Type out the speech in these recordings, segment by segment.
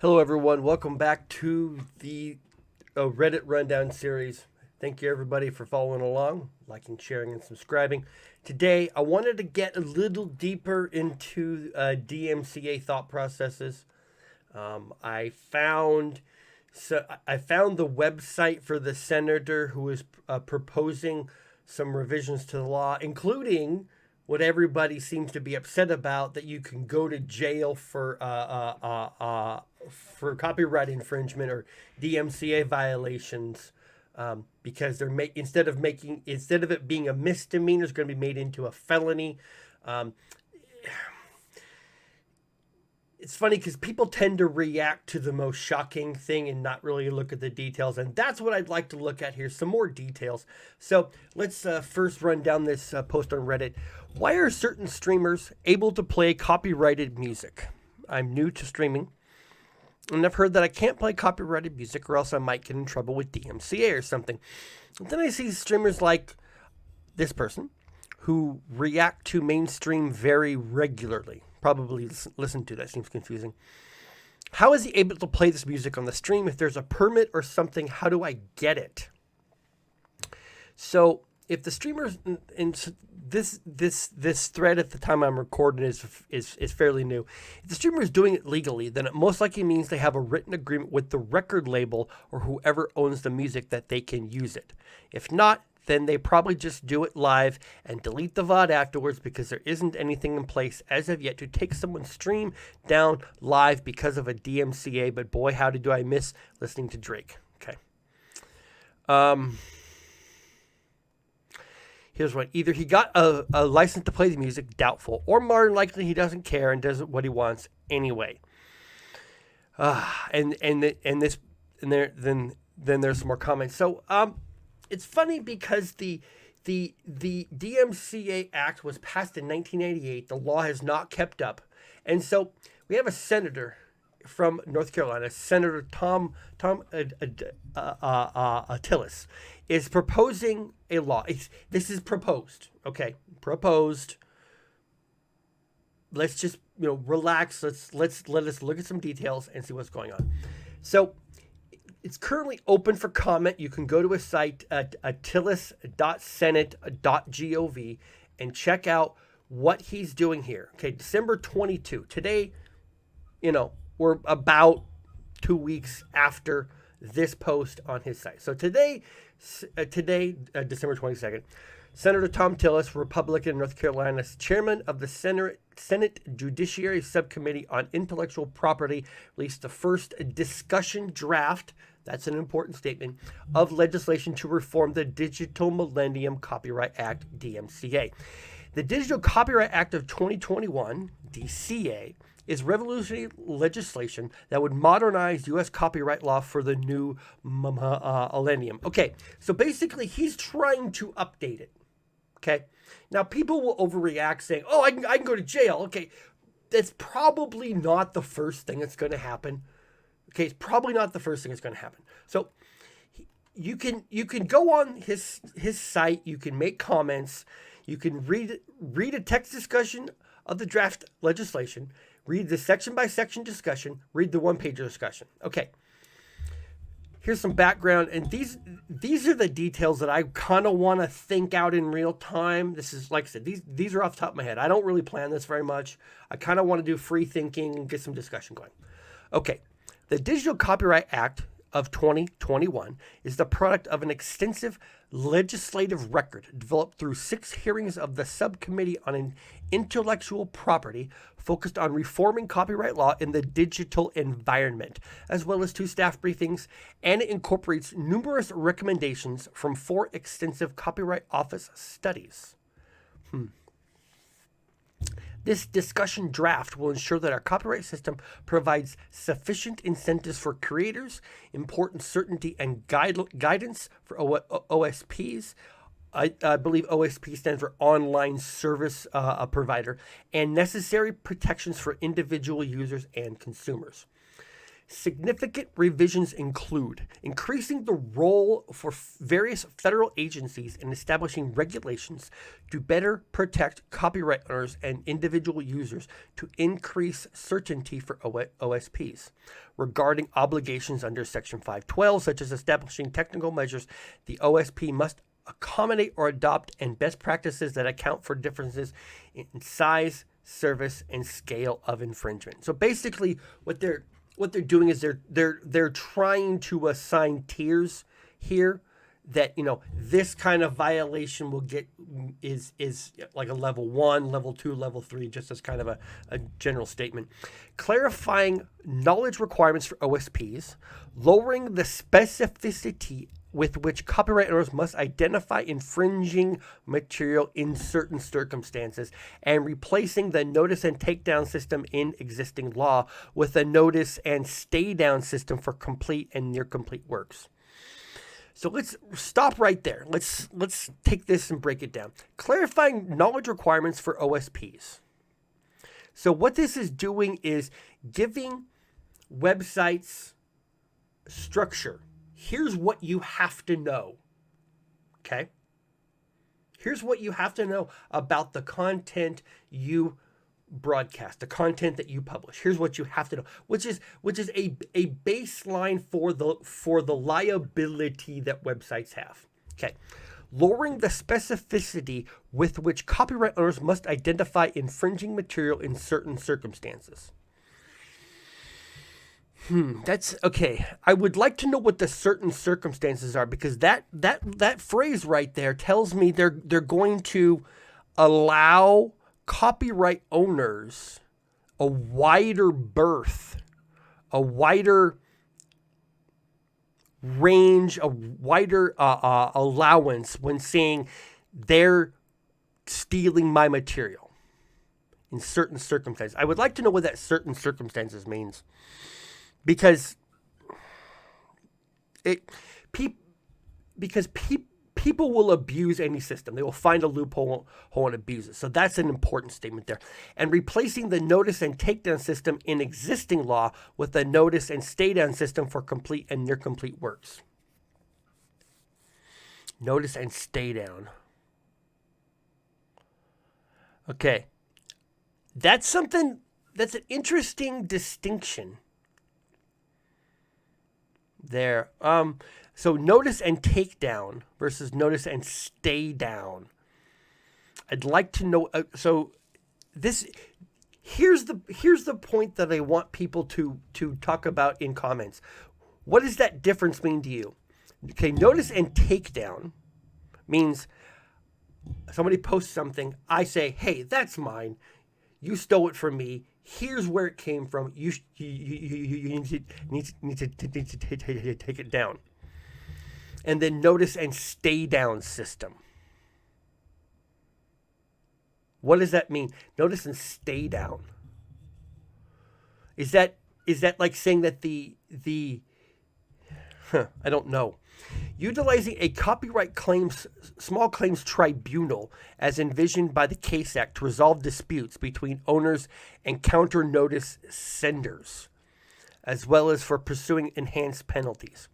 Hello, everyone. Welcome back to the Reddit Rundown series. Thank you, everybody, for following along, liking, sharing, and subscribing. Today, I wanted to get a little deeper into DMCA thought processes. I found the website for the senator who is proposing some revisions to the law, including what everybody seems to be upset about, that you can go to jail for copyright infringement or DMCA violations, because instead of it being a misdemeanor, it's going to be made into a felony. It's funny because people tend to react to the most shocking thing and not really look at the details. And that's what I'd like to look at here, some more details. So let's first run down this post on Reddit. Why are certain streamers able to play copyrighted music? I'm new to streaming, and I've heard that I can't play copyrighted music or else I might get in trouble with DMCA or something. And then I see streamers like this person who react to mainstream very regularly. Probably listen to that. Seems confusing. How is he able to play this music on the stream? If there's a permit or something, how do I get it? So if the streamers in this thread at the time I'm recording is fairly new. If the streamer is doing it legally, then it most likely means they have a written agreement with the record label or whoever owns the music that they can use it. If not, then they probably just do it live and delete the VOD afterwards, because there isn't anything in place as of yet to take someone's stream down live because of a DMCA. But boy, howdy do I miss listening to Drake. Okay. Here's one. Either he got a license to play the music, doubtful, or more than likely he doesn't care and does what he wants anyway. Then there's some more comments. So it's funny because the DMCA Act was passed in 1988. The law has not kept up. And so we have a senator from North Carolina, Senator Thom Tillis, is proposing a law. This is proposed. Okay, proposed. Let's just relax. Let us look at some details and see what's going on. So it's currently open for comment. You can go to a site at tillis.senate.gov and check out what he's doing here. Okay, December 22. Today, we're about 2 weeks after this post on his site. So today, December 22nd, Senator Thom Tillis, Republican, North Carolina's chairman of the Senate Judiciary Subcommittee on Intellectual Property, released the first discussion draft, that's an important statement, of legislation to reform the Digital Millennium Copyright Act, DMCA. The Digital Copyright Act of 2021, DCA, is revolutionary legislation that would modernize U.S. copyright law for the new millennium. Okay, so basically he's trying to update it. Okay, now people will overreact saying, oh, I can go to jail. Okay, that's probably not the first thing that's going to happen. Okay, it's probably not the first thing that's going to happen. So you can go on his site, you can make comments, you can read a text discussion of the draft legislation, read the section by section discussion, read the one-page discussion. Okay. Here's some background, and these are the details that I kind of want to think out in real time. This is, like I said, these are off the top of my head. I don't really plan this very much. I kind of want to do free thinking and get some discussion going. Okay, the Digital Copyright Act of 2021 is the product of an extensive legislative record developed through 6 hearings of the Subcommittee on Intellectual Property, focused on reforming copyright law in the digital environment, as well as 2 staff briefings, and it incorporates numerous recommendations from 4 extensive Copyright Office studies. This discussion draft will ensure that our copyright system provides sufficient incentives for creators, important certainty and guidance for OSPs. I believe OSP stands for Online Service Provider, and necessary protections for individual users and consumers. Significant revisions include increasing the role for various federal agencies in establishing regulations to better protect copyright owners and individual users to increase certainty for OSPs. Regarding obligations under Section 512, such as establishing technical measures, the OSP must accommodate or adopt and best practices that account for differences in size, service, and scale of infringement. So basically, what they're doing is they're trying to assign tiers here that, this kind of violation will get is like a level 1, level 2, level 3, just as kind of a general statement. Clarifying knowledge requirements for OSPs, lowering the specificity with which copyright owners must identify infringing material in certain circumstances, and replacing the notice and takedown system in existing law with a notice and stay down system for complete and near complete works. So let's stop right there. Let's take this and break it down. Clarifying knowledge requirements for OSPs. So what this is doing is giving websites structure. Here's what you have to know, okay? Here's what you have to know about the content you broadcast, the content that you publish. Here's what you have to know, which is a baseline for the liability that websites have. Okay. Lowering the specificity with which copyright owners must identify infringing material in certain circumstances. That's okay. I would like to know what the certain circumstances are, because that phrase right there tells me they're going to allow copyright owners a wider berth, a wider range, a wider allowance when saying they're stealing my material in certain circumstances. I would like to know what that certain circumstances means. Because people will abuse any system. They will find a loophole and abuse it. So that's an important statement there. And replacing the notice and takedown system in existing law with a notice and stay down system for complete and near complete works. Notice and stay down. Okay. That's an interesting distinction there. So notice and take down versus notice and stay down. I'd like to know. Here's the point that I want people to talk about in comments. What does that difference mean to you? Okay, notice and take down means somebody posts something. I say, hey, that's mine. You stole it from me. Here's where it came from. You need to take it down. And then notice and stay down system. What does that mean? Notice and stay down. Is that like saying that I don't know. Utilizing a copyright small claims tribunal as envisioned by the Case Act to resolve disputes between owners and counter notice senders, as well as for pursuing enhanced penalties.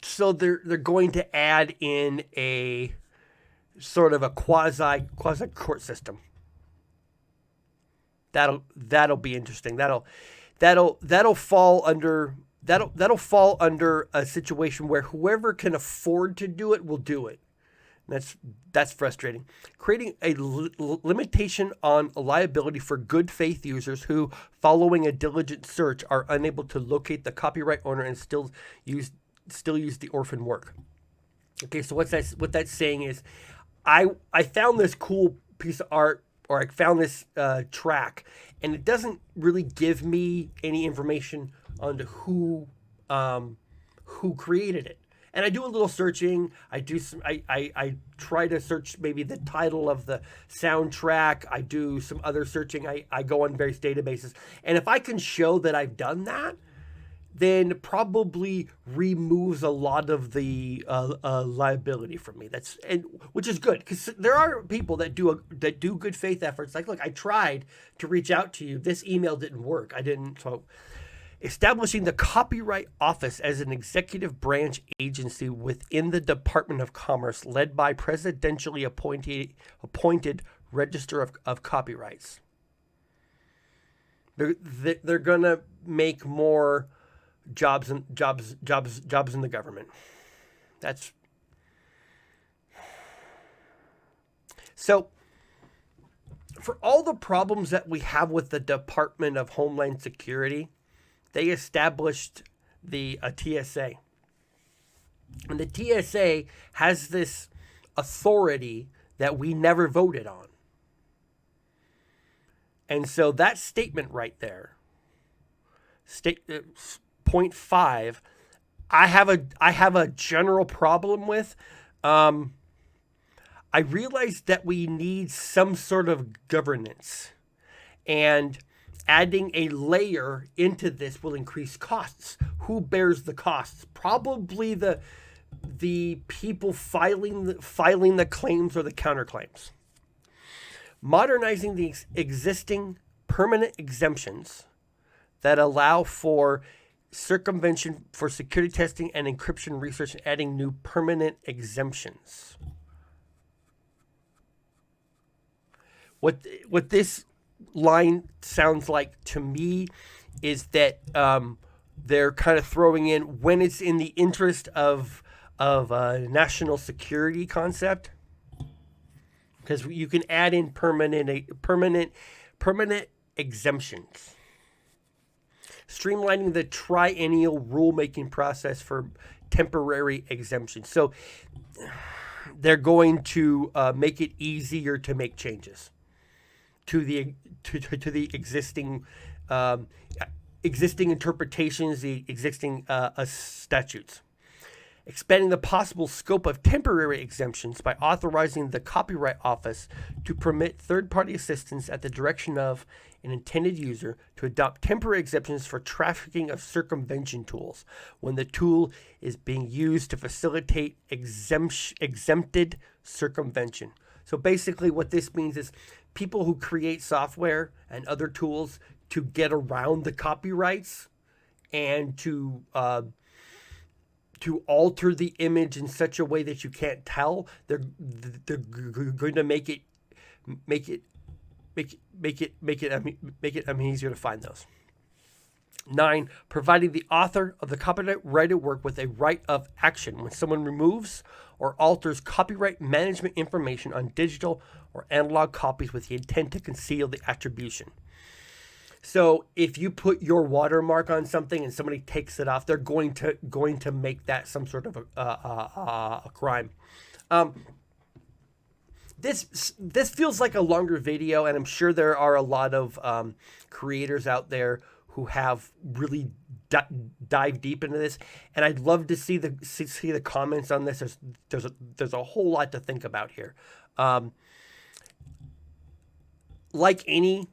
So they're going to add in a sort of a quasi court system. That'll be interesting. That'll fall under a situation where whoever can afford to do it will do it. That's frustrating. Creating a limitation on liability for good faith users who, following a diligent search, are unable to locate the copyright owner and still use the orphan work. Okay, so what that's saying is, I found this cool piece of art, or I found this track, and it doesn't really give me any information on who created it. And I do a little searching. I try to search maybe the title of the soundtrack. I do some other searching. I go on various databases. And if I can show that I've done that, then probably removes a lot of the liability from me. Which is good, because there are people that do good faith efforts. Like, look, I tried to reach out to you. This email didn't work. I didn't. So establishing the Copyright Office as an executive branch agency within the Department of Commerce, led by presidentially appointed Register of Copyrights. They're gonna make more jobs in the government. That's so. For all the problems that we have with the Department of Homeland Security, they established the TSA. And the TSA has this authority that we never voted on. And so that statement right there, point 5, I have a general problem with. I realized that we need some sort of governance, and adding a layer into this will increase costs. Who bears the costs? Probably the people filing the claims or the counterclaims. Modernizing the existing permanent exemptions that allow for circumvention for security testing and encryption research, and adding new permanent exemptions. What this line sounds like to me is that they're kind of throwing in, when it's in the interest of national security concept, because you can add in permanent exemptions. Streamlining the triennial rulemaking process for temporary exemptions. So they're going to make it easier to make changes to the existing interpretations, the existing statutes. Expanding the possible scope of temporary exemptions by authorizing the Copyright Office to permit third-party assistance at the direction of an intended user to adopt temporary exemptions for trafficking of circumvention tools when the tool is being used to facilitate exempted circumvention. So basically what this means is people who create software and other tools to get around the copyrights and to alter the image in such a way that you can't tell, they're going to make it easier to find those. 9, providing the author of the copyrighted work with a right of action when someone removes or alters copyright management information on digital or analog copies with the intent to conceal the attribution. So if you put your watermark on something and somebody takes it off, they're going to make that some sort of a crime. This feels like a longer video, and I'm sure there are a lot of creators out there who have really dive deep into this, and I'd love to see the comments on this. There's a whole lot to think about here. Like any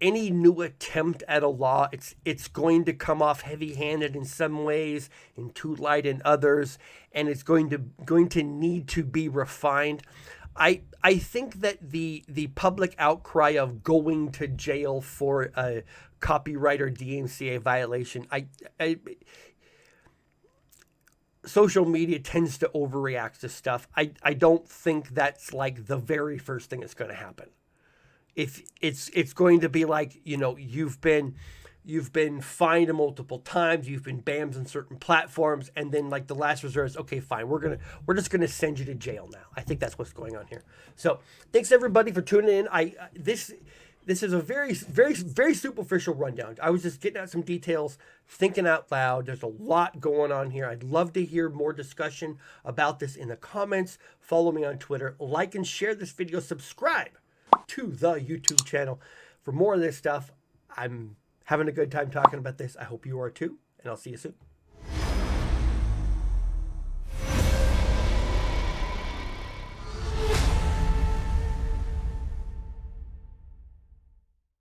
new attempt at a law, it's going to come off heavy-handed in some ways, and too light in others, and it's going to need to be refined. I think that the public outcry of going to jail for a copyright or DMCA violation, social media tends to overreact to stuff. I don't think that's like the very first thing that's going to happen. If it's going to be like, you've been fined multiple times, you've been banned on certain platforms, and then like the last resort is, okay, fine, we're just gonna send you to jail now. I think that's what's going on here. So thanks everybody for tuning in. This is a very, very, very superficial rundown. I was just getting out some details, thinking out loud. There's a lot going on here. I'd love to hear more discussion about this in the comments. Follow me on Twitter, like and share this video, subscribe to the YouTube channel for more of this stuff. I'm having a good time talking about this. I hope you are too, and I'll see you soon.